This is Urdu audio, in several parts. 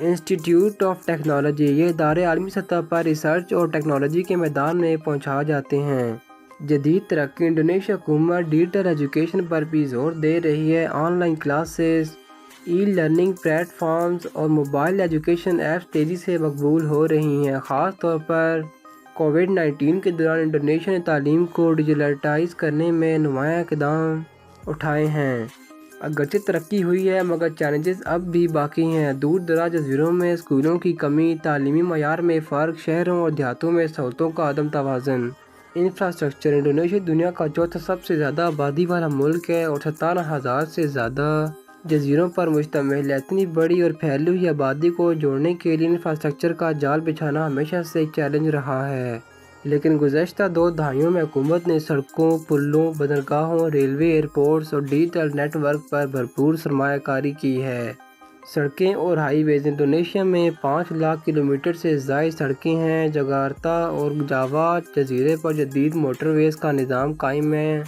انسٹیٹیوٹ آف ٹیکنالوجی، یہ ادارے عالمی سطح پر ریسرچ اور ٹیکنالوجی کے میدان میں پہنچا جاتے ہیں۔ جدید ترقی انڈونیشیا حکومت ڈیجیٹل ایجوکیشن پر بھی زور دے رہی ہے۔ Online classes, e learning platforms اور موبائل ایجوکیشن ایپس تیزی سے مقبول ہو رہی ہیں۔ خاص طور پر کووڈ-19 کے دوران انڈونیشیا نے تعلیم کو ڈیجیٹلائز کرنے میں نمایاں اقدام اٹھائے ہیں۔ اگرچہ ترقی ہوئی ہے مگر چیلنجز اب بھی باقی ہیں۔ دور دراز جزیروں میں اسکولوں کی کمی، تعلیمی معیار میں فرق، شہروں اور دیہاتوں میں سہولتوں کا عدم توازن۔ انفراسٹرکچر، انڈونیشیا دنیا کا چوتھا سب سے زیادہ آبادی والا ملک ہے اور 17,000 سے زیادہ جزیروں پر مشتمل ہے۔ اتنی بڑی اور پھیلی ہوئی آبادی کو جوڑنے کے لیے انفراسٹرکچر کا جال بچھانا ہمیشہ سے ایک چیلنج رہا ہے، لیکن گزشتہ 2 دہائیوں میں حکومت نے سڑکوں، پلوں، بندرگاہوں، ریلوے، ایئرپورٹس اور ڈیجیٹل نیٹ ورک پر بھرپور سرمایہ کاری کی ہے۔ سڑکیں اور ہائی ویز، انڈونیشیا میں 5 لاکھ کلومیٹر سے زائد سڑکیں ہیں۔ جکارتہ اور جاوا جزیرے پر جدید موٹر ویز کا نظام قائم ہے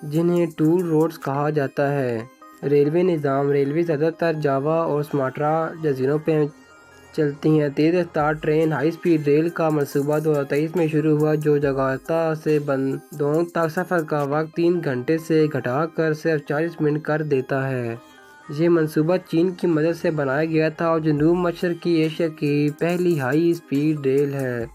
جنہیں ٹول روڈز کہا جاتا ہے۔ ریلوے نظام، ریلوے زیادہ تر جاوا اور سماٹرا جزیروں پہ چلتی ہیں۔ تیز رفتار ٹرین، ہائی سپیڈ ریل کا منصوبہ 2023 میں شروع ہوا جو جکارتہ سے بندونگ تک سفر کا وقت 3 گھنٹے سے گھٹا کر صرف 40 منٹ کر دیتا ہے۔ یہ منصوبہ چین کی مدد سے بنایا گیا تھا اور جنوب مشرقی ایشیا کی پہلی ہائی سپیڈ ریل ہے۔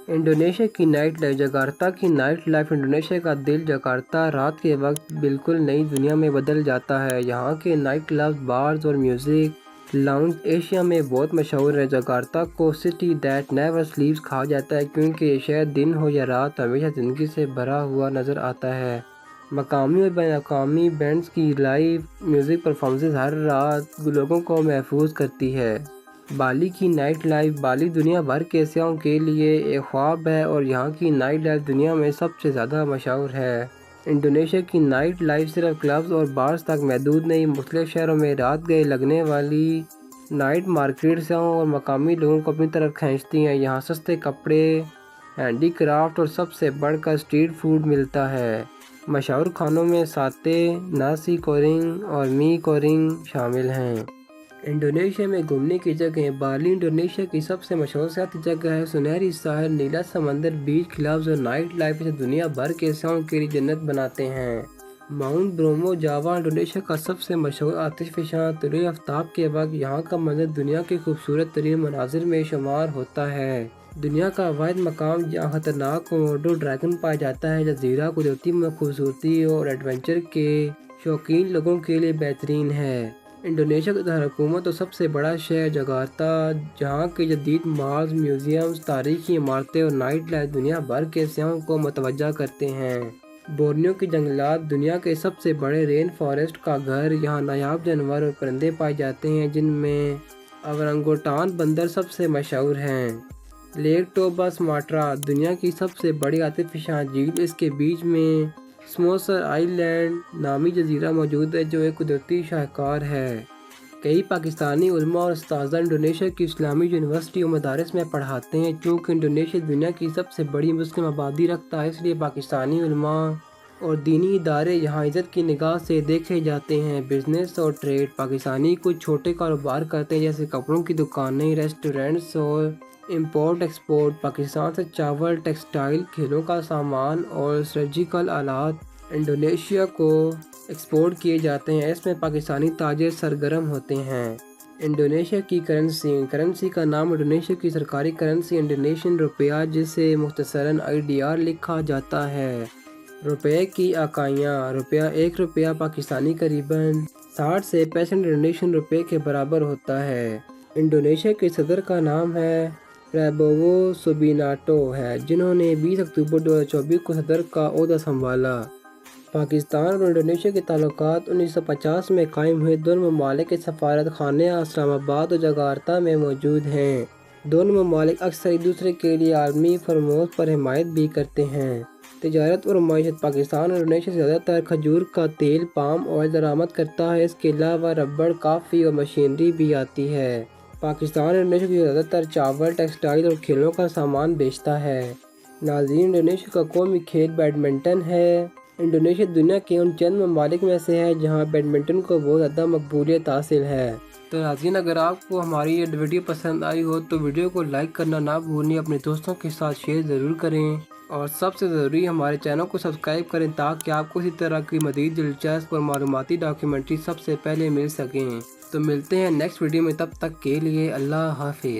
انڈونیشیا کی نائٹ لائف، جکارتہ کی نائٹ لائف انڈونیشیا کا دل جکارتہ رات کے وقت بالکل نئی دنیا میں بدل جاتا ہے۔ یہاں کے نائٹ کلبز، بارز اور میوزک لاؤنج ایشیا میں بہت مشہور ہیں۔ جکارتہ کو سٹی دیٹ نیور سلیپس کہا جاتا ہے کیونکہ یہ شہر دن ہو یا رات ہمیشہ زندگی سے بھرا ہوا نظر آتا ہے۔ مقامی اور بین الاقوامی بینڈز کی لائیو میوزک پرفارمنسز ہر رات لوگوں کو محفوظ کرتی ہے۔ بالی کی نائٹ لائف، بالی دنیا بھر کے سیاحوں کے لیے ایک خواب ہے اور یہاں کی نائٹ لائف دنیا میں سب سے زیادہ مشہور ہے۔ انڈونیشیا کی نائٹ لائف صرف کلبز اور بارز تک محدود نہیں، مختلف شہروں میں رات گئے لگنے والی نائٹ مارکیٹ سیاحوں اور مقامی لوگوں کو اپنی طرف کھینچتی ہیں۔ یہاں سستے کپڑے، ہینڈی کرافٹ اور سب سے بڑھ کر اسٹریٹ فوڈ ملتا ہے۔ مشہور کھانوں میں ساتے، ناسی گورینگ اور می گورینگ شامل ہیں۔ انڈونیشیا میں گھومنے کی جگہیں، بالی انڈونیشیا کی سب سے مشہور سیاحتی جگہ ہے۔ سنہری ساحل، نیلا سمندر، بیچ کلبز اور نائٹ لائف اسے دنیا بھر کے سیاحوں کے لیے جنت بناتے ہیں۔ ماؤنٹ برومو، جاوا انڈونیشیا کا سب سے مشہور آتش فشاں طلوع آفتاب کے وقت یہاں کا منظر دنیا کے خوبصورت ترین مناظر میں شمار ہوتا ہے۔ دنیا کا واحد مقام جہاں خطرناک کوموڈو ڈریگن پایا جاتا ہے۔ جزیرہ قدرتی خوبصورتی اور ایڈونچر کے شوقین لوگوں کے لیے بہترین ہے۔ انڈونیشیا کا دارالحکومت اور سب سے بڑا شہر جکارتہ، جہاں کے جدید مالز، میوزیمز، تاریخی عمارتیں اور نائٹ لائف دنیا بھر کے سیاحوں کو متوجہ کرتے ہیں۔ بورنیو کے جنگلات، دنیا کے سب سے بڑے رین فارسٹ کا گھر، یہاں نایاب جانور اور پرندے پائے جاتے ہیں جن میں اورانگوٹان بندر سب سے مشہور ہیں۔ لیک ٹوبا سماٹرا، دنیا کی سب سے بڑی آتش فشاں جھیل، اس کے بیچ میں سموسر آئی لینڈ نامی جزیرہ موجود ہے جو ایک قدرتی شاہکار ہے۔ کئی پاکستانی علماء اور اساتذہ انڈونیشیا کی اسلامی یونیورسٹی اور مدارس میں پڑھاتے ہیں۔ چونکہ انڈونیشیا دنیا کی سب سے بڑی مسلم آبادی رکھتا ہے اس لیے پاکستانی علماء اور دینی ادارے یہاں عزت کی نگاہ سے دیکھے جاتے ہیں۔ بزنس اور ٹریڈ، پاکستانی کچھ چھوٹے کاروبار کرتے ہیں جیسے کپڑوں کی دکانیں، ریسٹورنٹس اور امپورٹ ایکسپورٹ۔ پاکستان سے چاول، ٹیکسٹائل، کھیلوں کا سامان اور سرجیکل آلات انڈونیشیا کو ایکسپورٹ کیے جاتے ہیں۔ اس میں پاکستانی تاجر سرگرم ہوتے ہیں۔ انڈونیشیا کی کرنسی کا نام انڈونیشیا کی سرکاری کرنسی انڈونیشین روپیہ جسے مختصراً IDR لکھا جاتا ہے۔ روپے کی اکائیاں، روپیہ، 1 روپیہ پاکستانی قریباً 60 سے 65 انڈونیشین روپے کے برابر ہوتا ہے۔ انڈونیشیا کے صدر کا نام ہے پرابوو سوبیناتو ہے جنہوں نے 20 اکتوبر 2024 کو صدر کا عہدہ سنبھالا۔ پاکستان اور انڈونیشیا کے تعلقات 1950 میں قائم ہوئے۔ دونوں ممالک کے سفارت خانے اسلام آباد اور جکارتہ میں موجود ہیں۔ دونوں ممالک اکثر ایک دوسرے کے لیے عالمی فرموں پر حمایت بھی کرتے ہیں۔ تجارت اور معیشت، پاکستان اور انڈونیشیا سے زیادہ تر کھجور کا تیل، پام آئل درآمد کرتا ہے۔ اس کے علاوہ ربڑ، کافی اور مشینری بھی آتی ہے۔ پاکستان انڈونیشیا کی زیادہ تر چاول، ٹیکسٹائل اور کھیلوں کا سامان بیچتا ہے۔ ناظرین، انڈونیشیا کا قومی کھیل بیڈمنٹن ہے۔ انڈونیشیا دنیا کے ان چند ممالک میں سے ہے جہاں بیڈمنٹن کو بہت زیادہ مقبولیت حاصل ہے۔ تو ناظرین اگر آپ کو ہماری یہ ویڈیو پسند آئی ہو تو ویڈیو کو لائک کرنا نہ بھولیں، اپنے دوستوں کے ساتھ شیئر ضرور کریں اور سب سے ضروری ہمارے چینل کو سبسکرائب کریں تاکہ آپ کو اسی طرح کی مزید دلچسپ اور معلوماتی ڈاکیومنٹری سب سے پہلے مل سکیں۔ تو ملتے ہیں نیکسٹ ویڈیو میں، تب تک کے لیے اللہ حافظ۔